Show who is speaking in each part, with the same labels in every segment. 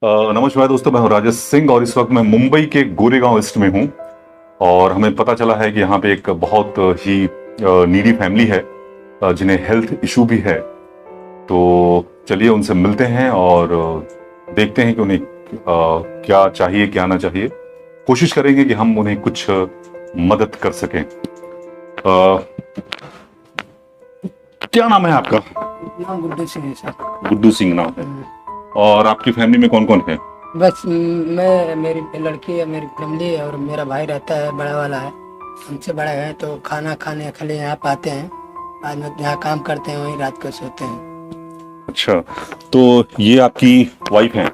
Speaker 1: नमस्कार दोस्तों, मैं हूं राजेश सिंह और इस वक्त मैं मुंबई के गोरेगांव ईस्ट में हूं। और हमें पता चला है कि यहाँ पे एक बहुत ही नीडी फैमिली है जिन्हें हेल्थ इशू भी है। तो चलिए उनसे मिलते हैं और देखते हैं कि उन्हें क्या चाहिए क्या ना चाहिए। कोशिश करेंगे कि हम उन्हें कुछ मदद कर सकें। क्या नाम है आपका?
Speaker 2: नाम गुड्डू सिंह है सर।
Speaker 1: गुड्डू सिंह नाम है। और आपकी फैमिली में कौन कौन है?
Speaker 2: बस मैं, मेरी लड़की है, मेरी फैमिली है और मेरा भाई रहता है, बड़ा वाला है, हमसे बड़ा है। तो खाना खाने के लिए यहाँ पाते हैं, बाद में यहाँ काम करते हैं, वहीं रात को सोते हैं।
Speaker 1: अच्छा, तो ये आपकी वाइफ हैं।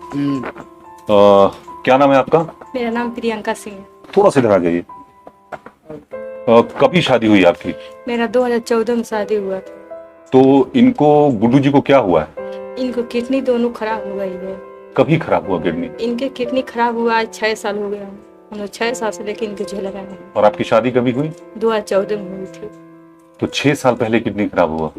Speaker 1: क्या नाम है आपका?
Speaker 3: मेरा नाम प्रियंका सिंह है।
Speaker 1: थोड़ा सा इधर आ जाइए। कभी शादी हुई आपकी?
Speaker 3: मेरा 2014 में शादी हुआ था।
Speaker 1: तो इनको, गुड्डू जी को क्या हुआ है?
Speaker 3: इनको किडनी दोनों खराब हो गई है।
Speaker 1: कभी खराब हुआ किडनी?
Speaker 3: इनके किडनी खराब हुआ आज 6 साल हो गया। हम लोग 6 साल से लेके इनके झेल रहे हैं।
Speaker 1: और आपकी शादी कभी हुई?
Speaker 3: 2014 में हुई थी।
Speaker 1: तो 6 साल पहले किडनी खराब हुआ।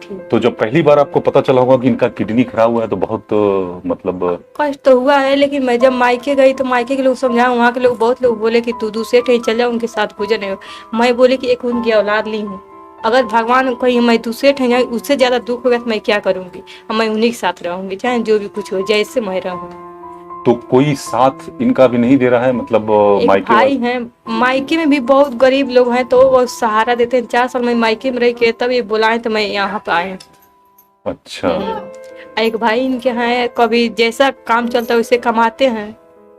Speaker 3: ठीक।
Speaker 1: तो जब पहली बार आपको पता चला होगा कि इनका किडनी खराब हुआ है तो बहुत मतलब
Speaker 3: कष्ट तो हुआ है, लेकिन मैं जब मायके गई तो मायके के लोग समझाया, वहाँ के लोग बहुत लोग बोले कि तू दूसरे कहीं चल जा, उनके साथ पूजन है। मैं बोले कि एक उनकी औलाद नहीं हूँ, अगर भगवान कहीं मैं दूसरे ठहर जाऊँ, उससे ज्यादा दुख होगा तो मैं क्या करूंगी। मैं उन्हीं के साथ रहूंगी, चाहे जो भी कुछ हो, जैसे मैं रहूँ।
Speaker 1: तो कोई साथ इनका भी नहीं दे रहा है? मतलब
Speaker 3: एक
Speaker 1: मायके
Speaker 3: भाई हैं, मायके में भी बहुत गरीब लोग हैं तो वो सहारा देते हैं। 4 साल में मायके में रह के तब ये बुलाए तो मैं यहाँ पे आए।
Speaker 1: अच्छा।
Speaker 3: एक भाई इनके हैं, कभी जैसा काम चलता है वैसे कमाते हैं।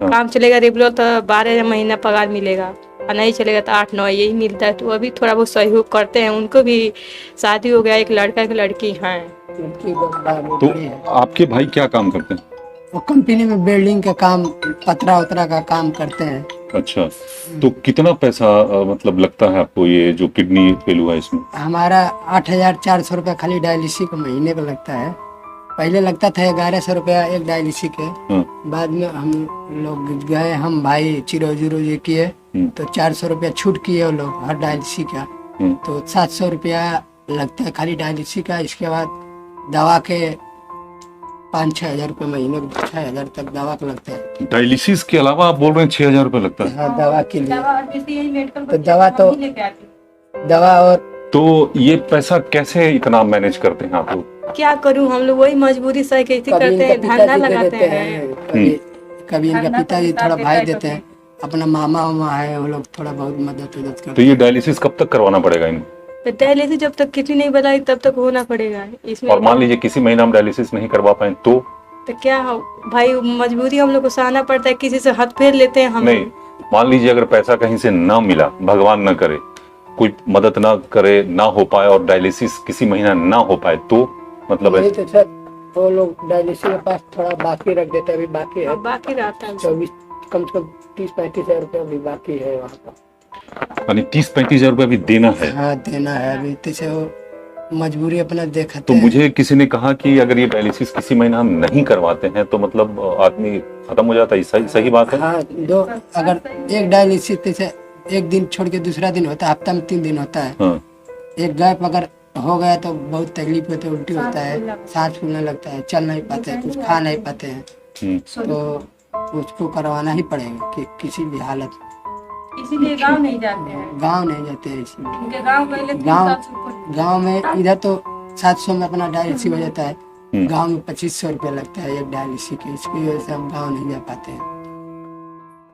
Speaker 1: हाँ।
Speaker 3: काम चलेगा रेगुलर तो 12 महीना पगार मिलेगा, और नहीं चलेगा तो 8-9 यही मिलता है। तो अभी थोड़ा बहुत सहयोग करते हैं। उनको भी शादी हो गया, एक लड़का एक लड़की हैं।
Speaker 1: तो आपके भाई क्या काम करते हैं?
Speaker 2: वो कंपनी में बिल्डिंग का काम, पतरा उतरा का काम करते हैं।
Speaker 1: अच्छा, तो कितना पैसा मतलब लगता है आपको ये जो किडनी फेल हुआ है इसमें?
Speaker 2: हमारा 8,400 रुपया खाली डायलिसिस को महीने का लगता है। पहले लगता था 1100 रुपया एक डायलिसिस के।
Speaker 1: हाँ।
Speaker 2: बाद में हम लोग गए, हम भाई चिरोजी किए तो 400 रुपया छूट किए वो लोग हर डायलिसिस का। तो 700 रुपया लगता है खाली डायलिसिस का। इसके बाद दवा के 5-6 हजार रुपये महीने को, 6,000 तक दवा का लगता है।
Speaker 1: डायलिसिस के अलावा आप बोल रहे हैं 6,000 रुपये लगता है?
Speaker 2: हाँ, दवा के लिए। तो दवा और
Speaker 1: तो ये पैसा कैसे इतना मैनेज करते हैं आप लोग?
Speaker 3: क्या करूं, हम लोग वही मजबूरी से कैसे
Speaker 2: कभी
Speaker 3: करते
Speaker 2: इनका
Speaker 3: हैं, धंधा
Speaker 2: पिताजी दे
Speaker 3: लगाते
Speaker 2: देते
Speaker 3: हैं।
Speaker 2: हैं, कभी इनका पिताजी थोड़ा भाई देते हैं, अपना मामा वामा है वो लोग थोड़ा बहुत मदद
Speaker 1: तो
Speaker 2: करते
Speaker 1: ये डायलिसिस कब तक करवाना पड़ेगा इनको?
Speaker 3: तो पहले से जब तक किडनी नहीं बताई तब तक होना पड़ेगा इसमें।
Speaker 1: और मान लीजिए किसी महीना हम डायलिसिस नहीं करवा पाए तो?
Speaker 3: क्या भाई, मजबूरी हम लोग को सहना पड़ता है, किसी से हाथ फेर लेते हैं हम।
Speaker 1: नहीं, मान लीजिए अगर पैसा कहीं से ना मिला, भगवान ना करे, कोई मदद ना करे, ना हो पाए और डायलिसिस किसी महीना ना हो पाए तो मतलब
Speaker 2: नहीं तो सर वो लोग डायलिसिस के पास थोड़ा बाकी रख देते हैं। अभी बाकी है,
Speaker 3: बाकी रहता है
Speaker 2: 24 कम से कम 30-35 हजार रुपया अभी बाकी है वहाँ का।
Speaker 1: यानी 30-35 हजार रुपये अभी देना है।
Speaker 2: हाँ, देना है अभी, तो वो मजबूरी अपना देखते
Speaker 1: तो
Speaker 2: हैं।
Speaker 1: मुझे किसी ने कहा कि अगर ये डायलिसिस किसी महीना हम नहीं करवाते हैं तो मतलब आदमी खत्म हो जाता है। सही बात है?
Speaker 2: हाँ, अगर एक डायलिसिस जैसे एक दिन छोड़ के दूसरा दिन होता है, हफ्ता में 3 दिन होता है।
Speaker 1: हाँ।
Speaker 2: एक गैप अगर हो गया तो बहुत तकलीफ होती है, उल्टी होता है, सांस फूलने लगता है, चल नहीं पाते हैं, कुछ खा नहीं पाते हैं। तो उसको करवाना ही पड़ेगा कि किसी भी हालत में।
Speaker 3: इसीलिए गांव नहीं जाते हैं।
Speaker 2: गांव नहीं जाते हैं इसलिए।
Speaker 3: उनके गांव पहले
Speaker 2: गांव में इधर तो 700 में अपना डायलिसिस हो जाता है, गांव में 2500 रुपया लगता है एक डायलिसिस के। इसकी वजह से हम गांव नहीं जा पाते हैं।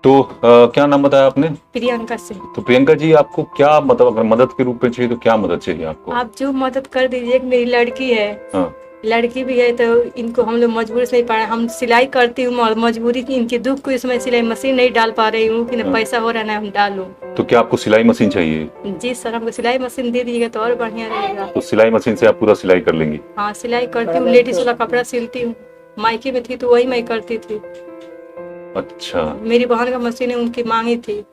Speaker 1: तो क्या नाम बताया आपने?
Speaker 3: प्रियंका सिंह।
Speaker 1: तो प्रियंका जी, आपको क्या मतलब अगर मदद के रूप में चाहिए तो क्या मदद चाहिए आपको?
Speaker 3: आप जो मदद कर दीजिए। एक मेरी लड़की है।
Speaker 1: हाँ।
Speaker 3: लड़की भी है तो इनको हम लोग मजबूरी से नहीं पा रहे। हम सिलाई करती हूँ और मजबूरी की इनके दुख को इसमें सिलाई मशीन नहीं डाल पा रही हूँ कि ना पैसा हो रहा है ना हम डालूं।
Speaker 1: तो क्या आपको सिलाई मशीन चाहिए?
Speaker 3: जी सर, हमको सिलाई मशीन दे दीजिएगा तो और बढ़िया रहेगा।
Speaker 1: तो सिलाई मशीन से आप पूरा सिलाई कर लेंगी?
Speaker 3: हाँ, सिलाई करती हूँ, लेडीज वाला कपड़ा सिलती हूँ। मायके में थी तो वही मैं करती थी।
Speaker 1: अच्छा।
Speaker 3: मेरी बहन का मशीन है, उनकी मांगी थी।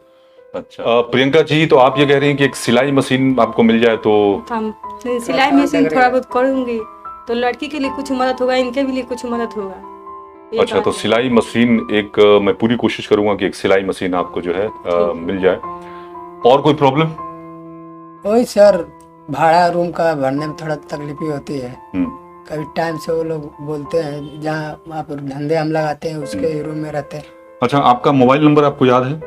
Speaker 1: अच्छा। प्रियंका जी, तो आप ये कह रही हैं कि एक सिलाई मशीन आपको मिल जाए तो?
Speaker 3: हम सिलाई मशीन थोड़ा बहुत करूंगी तो लड़की के लिए कुछ मदद होगा, इनके भी लिए कुछ मदद होगा।
Speaker 1: अच्छा, तो सिलाई मशीन एक मैं पूरी कोशिश करूंगा कि एक सिलाई मशीन आपको जो है मिल जाए। और कोई प्रॉब्लम?
Speaker 2: वही सर, भाड़ा रूम का भरने में थोड़ा तकलीफ होती है। कभी टाइम से वो लोग बोलते हैं जहाँ वहाँ पर धंधे हम लगाते हैं उसके रूम में रहते हैं।
Speaker 1: अच्छा, आपका मोबाइल नंबर आपको याद है?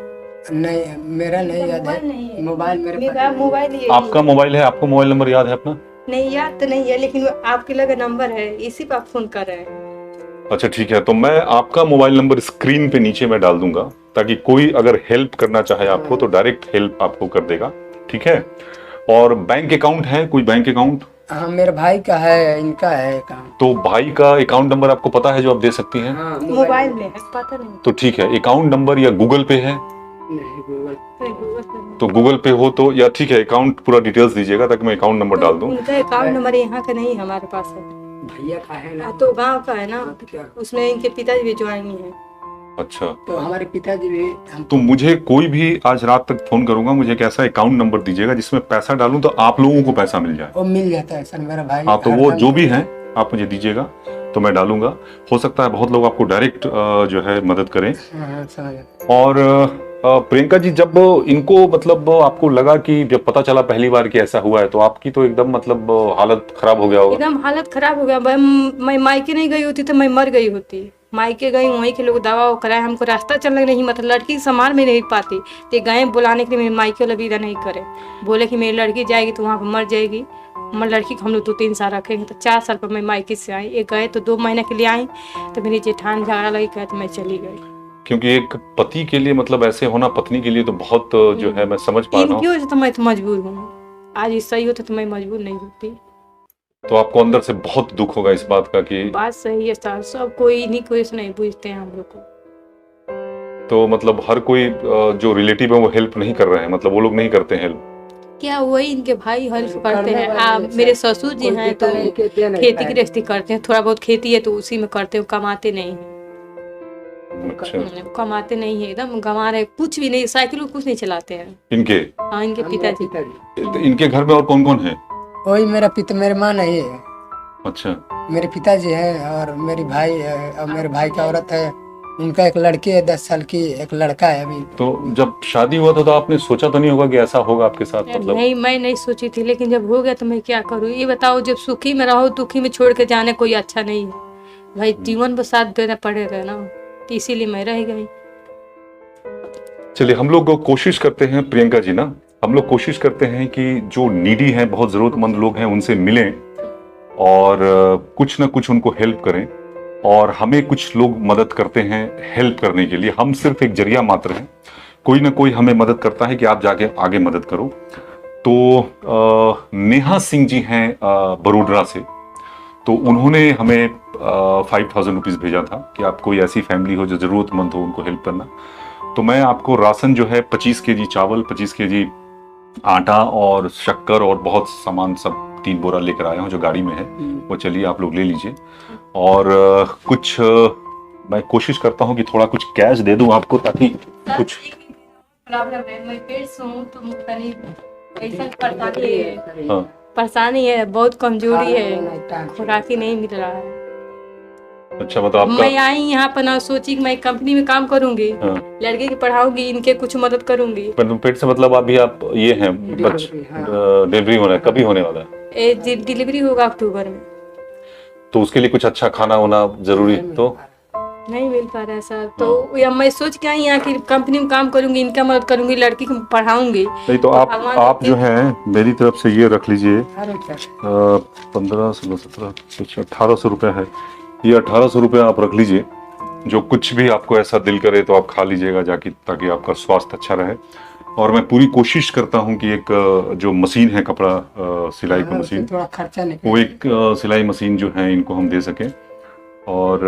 Speaker 2: नहीं, मेरा नहीं याद है, मोबाइल मेरे पास
Speaker 3: मोबाइल ये
Speaker 1: आपका मोबाइल है, आपको मोबाइल नंबर याद है अपना?
Speaker 3: नहीं, याद तो नहीं है, लेकिन वो आपके लगे नंबर है, इसी पे आप फोन कर रहे हैं।
Speaker 1: अच्छा ठीक है, तो मैं आपका मोबाइल नंबर स्क्रीन पे नीचे मैं डाल दूंगा, ताकि कोई अगर हेल्प करना चाहे आपको तो डायरेक्ट हेल्प आपको कर देगा, ठीक है? और बैंक अकाउंट है, कोई बैंक अकाउंट?
Speaker 2: हाँ, मेरे भाई का है, इनका है अकाउंट।
Speaker 1: तो भाई का अकाउंट नंबर आपको पता है जो आप दे सकती हैं?
Speaker 2: हाँ,
Speaker 3: मोबाइल में है, पता नहीं।
Speaker 1: तो ठीक है, अकाउंट नंबर या गूगल पे है?
Speaker 2: नहीं, गूगल।
Speaker 1: तो गूगल पे हो तो, या ठीक है अकाउंट पूरा डिटेल्स दीजिएगा ताकि मैं अकाउंट नंबर डाल दूं।
Speaker 3: उनका अकाउंट नंबर यहाँ का नहीं, हमारे पास है।
Speaker 2: भैया का है ना,
Speaker 3: तो गांव का है ना,
Speaker 2: तो क्या?
Speaker 3: उसमें इनके पिताजी भी ज्वाइन है।
Speaker 1: अच्छा,
Speaker 2: तो हमारे पिताजी भी हम
Speaker 1: तो मुझे कोई भी आज रात तक फोन करूंगा, मुझे एक ऐसा अकाउंट नंबर दीजिएगा जिसमें पैसा डालूं तो आप लोगों को पैसा मिल जाए।
Speaker 2: वो मिल जाता है सर, मेरा भाई।
Speaker 1: हाँ, तो वो
Speaker 2: हरदम
Speaker 1: जो भी है आप मुझे दीजिएगा तो मैं डालूंगा। हो सकता है बहुत लोग आपको डायरेक्ट जो है मदद करें।
Speaker 2: हाँ, समझ गया।
Speaker 1: और प्रियंका जी, जब इनको मतलब आपको लगा कि जब पता चला पहली बार कि ऐसा हुआ है तो आपकी तो एकदम मतलब हालत खराब हो गया होगा?
Speaker 3: एकदम हालत खराब हो गया। मैं मायके नहीं गई होती तो मैं मर गई होती। मायके गई, वहीं के लोग दवा कराए, हमको रास्ता चलने नहीं, मतलब लड़की संभाल में नहीं पाती, तो गए बुलाने के लिए। मेरे मायके वाला विदा नहीं करे, बोले कि मेरी लड़की जाएगी तो वहाँ पर मर जाएगी। मैं लड़की को हम लोग 2-3 साल रखेंगे। तो 4 साल पर मैं मायके से आई। एक गए तो 2 महीने के लिए आई, तो मेरी जेठान झगड़ा लगी, कहे तो मैं चली गई।
Speaker 1: क्योंकि एक पति के लिए मतलब ऐसे होना पत्नी के लिए तो बहुत जो है मैं समझ पा रहा
Speaker 3: इनकी
Speaker 1: हूँ।
Speaker 3: वजह से तो मैं तो मजबूर हूँ। आज ये सही होता तो मैं मजबूर नहीं होती।
Speaker 1: तो आपको अंदर से बहुत दुख होगा इस बात का कि
Speaker 3: बात सही है सर, सब कोई इन्हीं को ऐसे नहीं पूछते हैं हम लोग को।
Speaker 1: तो मतलब हर कोई जो रिलेटिव है वो हेल्प नहीं कर रहे हैं, मतलब वो लोग नहीं करते हैं हेल्प?
Speaker 3: क्या वही इनके भाई हेल्प करते
Speaker 2: करने
Speaker 3: हैं।
Speaker 2: वाले हैं,
Speaker 3: मेरे
Speaker 2: सर।
Speaker 3: ससुर जी
Speaker 2: कोई
Speaker 3: हैं
Speaker 2: देता
Speaker 3: तो
Speaker 2: नहीं, दे नहीं
Speaker 3: खेती
Speaker 2: पाए।
Speaker 3: गृहस्थी करते हैं, थोड़ा बहुत खेती है तो उसी में करते हैं, कमाते नहीं हैं।
Speaker 1: अच्छा,
Speaker 3: कमाते नहीं है, एकदम गंवा रहे, कुछ भी नहीं, साइकिल कुछ नहीं चलाते हैं।
Speaker 1: इनके
Speaker 3: हाँ, इनके पिताजी।
Speaker 1: तो इनके घर में और कौन कौन है?
Speaker 2: वही मेरा पिता, मेरे माँ नहीं है,
Speaker 1: अच्छा,
Speaker 2: मेरे पिताजी है और मेरी भाई है, और मेरे भाई का औरत है, उनका एक लड़की है 10 साल की, एक लड़का है अभी।
Speaker 1: तो जब शादी हुआ था तो आपने सोचा तो नहीं होगा कि ऐसा होगा आपके साथ? मतलब
Speaker 3: नहीं, मैं नहीं सोची थी, लेकिन जब हो गया तो मैं क्या करूँ। ये बताओ, जब सुखी में रहो, दुखी में छोड़ के जाने कोई अच्छा नहीं है भाई। जीवन पर साथ देना पड़ेगा ना, तो इसीलिए मैं रह गई।
Speaker 1: चलिए, हम लोग कोशिश करते हैं प्रियंका जी ना, हम लोग कोशिश करते हैं कि जो नीडी हैं, बहुत जरूरतमंद लोग हैं, उनसे मिलें और कुछ ना कुछ उनको हेल्प करें। और हमें कुछ लोग मदद करते हैं हेल्प करने के लिए, हम सिर्फ एक जरिया मात्र हैं। कोई ना कोई हमें मदद करता है कि आप जाके आगे मदद करो। तो नेहा सिंह जी हैं बड़ोदरा से, तो उन्होंने हमें 5000 रुपीज़ भेजा था कि आप कोई ऐसी फैमिली हो जो ज़रूरतमंद हो, उनको हेल्प करना। तो मैं आपको राशन जो है 25 केजी चावल, 25 केजी आटा और शक्कर और बहुत सामान सब 3 बोरा लेकर आया हूँ जो गाड़ी में है। वो चलिए आप लोग ले लीजिए। और कुछ मैं कोशिश करता हूँ कि थोड़ा कुछ कैश दे दूँ आपको, ताकि कुछ
Speaker 3: प्रॉब्लम है, मैं पेट से हूँ तो मुख्तलिफ ऐसा परेशानी है।
Speaker 1: हाँ,
Speaker 3: परेशानी है, बहुत कमजोरी है, खुराकी नहीं मिल रहा है।
Speaker 1: अच्छा मतलब आपका
Speaker 3: मैं आई यहाँ पर ना सोची कि मैं कंपनी में काम करूंगी,
Speaker 1: हाँ,
Speaker 3: लड़के की पढ़ाऊंगी, इनके कुछ मदद करूंगी।
Speaker 1: पेट से मतलब अभी आप ये हैं डिलीवरी होना है, कभी होने वाला है?
Speaker 3: डिलीवरी होगा अक्टूबर में।
Speaker 1: तो उसके लिए कुछ अच्छा खाना होना जरूरी, तो
Speaker 3: नहीं मिल पा रहा है सर। तो या मैं सोच के आई यहाँ की कंपनी में काम करूंगी, इनका मदद करूंगी, लड़की को पढ़ाऊंगी।
Speaker 1: नहीं तो आप जो है मेरी तरफ से ये रख लीजिए, 15, 16, 17, 1800 रुपया है। ये 1800 रुपया आप रख लीजिए। जो कुछ भी आपको ऐसा दिल करे तो आप खा लीजिएगा जाके, ताकि आपका स्वास्थ्य अच्छा रहे। और मैं पूरी कोशिश करता हूँ कि एक जो मशीन है, कपड़ा सिलाई का मशीन,
Speaker 2: थोड़ा खर्चा निकल,
Speaker 1: वो एक सिलाई मशीन जो है इनको हम दे सकें। और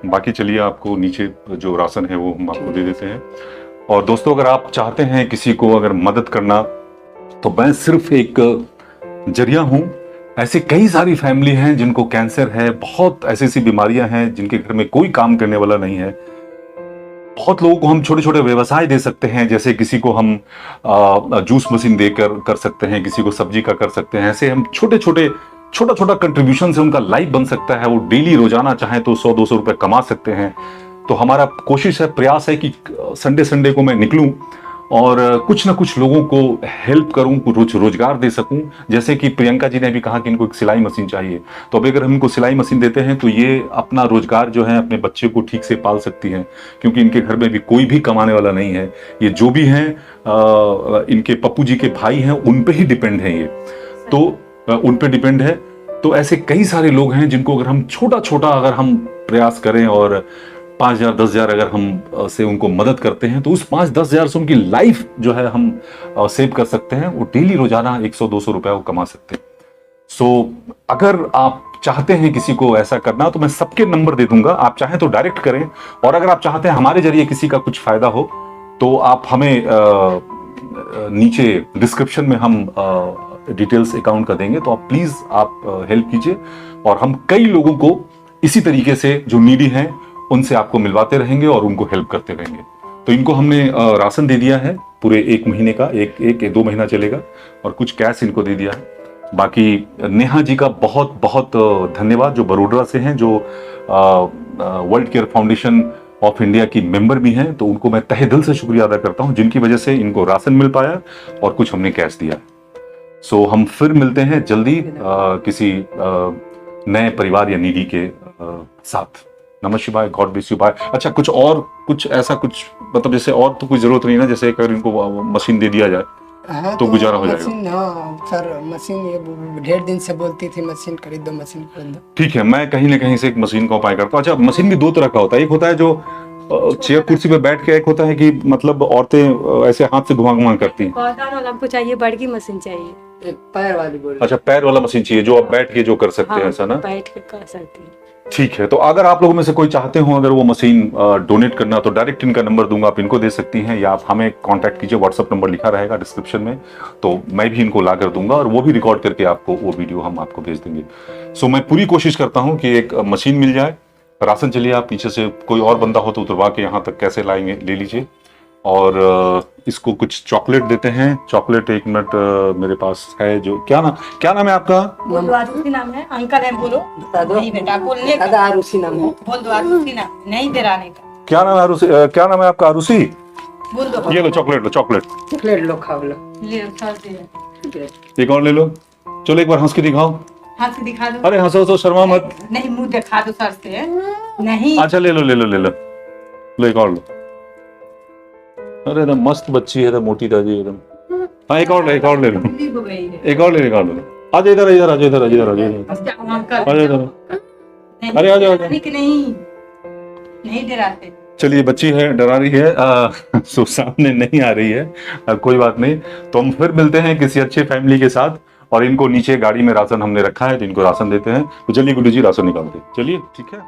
Speaker 1: बाकी चलिए आपको नीचे जो राशन है वो हम आपको दे देते हैं। और दोस्तों, अगर आप चाहते हैं किसी को अगर मदद करना, तो मैं सिर्फ एक जरिया हूँ। ऐसे कई सारी फैमिली हैं जिनको कैंसर है, बहुत ऐसी ऐसी बीमारियां हैं जिनके घर में कोई काम करने वाला नहीं है। बहुत लोगों को हम छोटे छोटे व्यवसाय दे सकते हैं, जैसे किसी को हम जूस मशीन देकर कर सकते हैं, किसी को सब्जी का कर सकते हैं। ऐसे हम छोटा छोटा कंट्रीब्यूशन से उनका लाइफ बन सकता है। वो डेली रोजाना चाहे तो 100-200 रुपए कमा सकते हैं। तो हमारा कोशिश है, प्रयास है कि संडे को मैं निकलूं और कुछ ना कुछ लोगों को हेल्प करूं, कुछ रोजगार दे सकूं। जैसे कि प्रियंका जी ने भी कहा कि इनको एक सिलाई मशीन चाहिए, तो अभी अगर हम इनको सिलाई मशीन देते हैं तो ये अपना रोजगार जो है अपने बच्चे को ठीक से पाल सकती हैं, क्योंकि इनके घर में भी कोई भी कमाने वाला नहीं है। ये जो भी हैं इनके पप्पू जी के भाई हैं, उन पे ही डिपेंड है ये, तो उन पे डिपेंड है। तो ऐसे कई सारे लोग हैं जिनको अगर हम छोटा छोटा अगर हम प्रयास करें और 5,000 10,000 अगर हम से उनको मदद करते हैं तो उस 5-10 हजार से उनकी लाइफ जो है हम सेव कर सकते हैं। वो डेली रोजाना 100-200 रुपया वो कमा सकते हैं। सो अगर आप चाहते हैं किसी को ऐसा करना तो मैं सबके नंबर दे दूंगा, आप चाहें तो डायरेक्ट करें, और अगर आप चाहते हैं हमारे जरिए किसी का कुछ फायदा हो तो आप हमें नीचे डिस्क्रिप्शन में हम डिटेल्स अकाउंट का देंगे, तो आप प्लीज आप हेल्प कीजिए, और हम कई लोगों को इसी तरीके से जो नीडी हैं उनसे आपको मिलवाते रहेंगे और उनको हेल्प करते रहेंगे। तो इनको हमने राशन दे दिया है पूरे 1 महीने का, एक 2 महीना चलेगा, और कुछ कैश इनको दे दिया है। बाकी नेहा जी का बहुत बहुत धन्यवाद, जो बड़ोदरा से हैं, जो world care foundation of India की मेंबर भी हैं, तो उनको मैं तहे दिल से शुक्रिया अदा करता हूं, जिनकी वजह से इनको राशन मिल पाया और कुछ हमने कैश दिया। सो हम फिर मिलते हैं जल्दी किसी नए परिवार या नीडी के साथ। नमः शिवाय, गॉड ब्लेस यू, बाय। अच्छा, कुछ ऐसा कुछ मतलब जैसे और तो कोई जरूरत नहीं ना, जैसे अगर इनको मशीन दे दिया जाए तो गुजारा हो जाएगा।
Speaker 2: मशीन, हाँ सर, मशीन ये ढेर दिन से बोलती थी मशीन खरीद दो, मशीन खरीद दो।
Speaker 1: ठीक है, मैं कहीं ना कहीं से एक मशीन का उपाय करता हूँ। अच्छा, मशीन भी 2 तरह का होता है, एक होता है जो चेयर कुर्सी पे बैठ के, एक होता है कि मतलब औरतें ऐसे हाथ से घुमा घुमा करती हैं।
Speaker 3: पौधा वाला हमको चाहिए, बड़की मशीन चाहिए।
Speaker 2: एक पैर वाली बोल।
Speaker 1: अच्छा, पैर वाला मशीन चाहिए जो आप बैठ के जो कर सकते हैं, ऐसा ना?
Speaker 3: बैठ के कर सकते हैं।
Speaker 1: ठीक है, तो अगर आप लोगों में से कोई चाहते हो अगर वो मशीन डोनेट करना, तो डायरेक्ट इनका नंबर दूंगा, आप इनको दे सकती हैं, या आप हमें कांटेक्ट कीजिए, व्हाट्सएप नंबर लिखा रहेगा डिस्क्रिप्शन में, तो मैं भी इनको ला कर दूंगा और वो भी रिकॉर्ड करके आपको वो वीडियो हम आपको भेज देंगे। सो मैं पूरी कोशिश करता हूँ कि एक मशीन मिल जाए। राशन चलिए, आप पीछे से कोई और बंदा हो तो उतरवा के यहाँ तक कैसे लाएंगे, ले लीजिए। और इसको कुछ चॉकलेट देते हैं। चॉकलेट 1 मिनट मेरे पास है, जो क्या नाम है आपका?
Speaker 3: बोल दो, आरुषि नाम है। अंकल है, बोलो। नहीं बेटा, बोलने का।
Speaker 2: दादा आरुषि नाम है।
Speaker 3: बोल दो, आरुषि नाम, नहीं डराने का।
Speaker 1: क्या नाम है आरुषि? क्या नाम है आपका? आरुषि,
Speaker 3: बोल दो।
Speaker 1: ये लो चॉकलेट, लो चॉकलेट,
Speaker 2: चॉकलेट लो, खाओ लो।
Speaker 3: ले सर दे।
Speaker 1: एक और ले लो। चलो एक बार हंस के दिखाओ।
Speaker 3: हाथ से दिखा दो।
Speaker 1: अरे हंसो तो शर्मा मत।
Speaker 3: नहीं, मुंह दिखा दो सर से। नहीं।
Speaker 1: अच्छा, ले लो ले लो ले लो, लो एक और लो। अरे एकदम मस्त बच्ची है, मोटी ताजी एकदम। हाँ, एक और ले लो, एक और ले लो, एक और ले लो। आजा इधर, इधर आजा, इधर आजा, इधर आजा, आजा इधर। अरे आजा आजा।
Speaker 3: नहीं डराते।
Speaker 1: चलिए, बच्ची है, डरा रही है, सो सामने नहीं आ रही है, कोई बात नहीं। तो हम फिर मिलते हैं किसी अच्छे फैमिली के साथ, और इनको नीचे गाड़ी में राशन हमने रखा है, तो इनको राशन देते हैं। तो चलिए गुड्डू जी, राशन निकालते हैं। चलिए, ठीक है।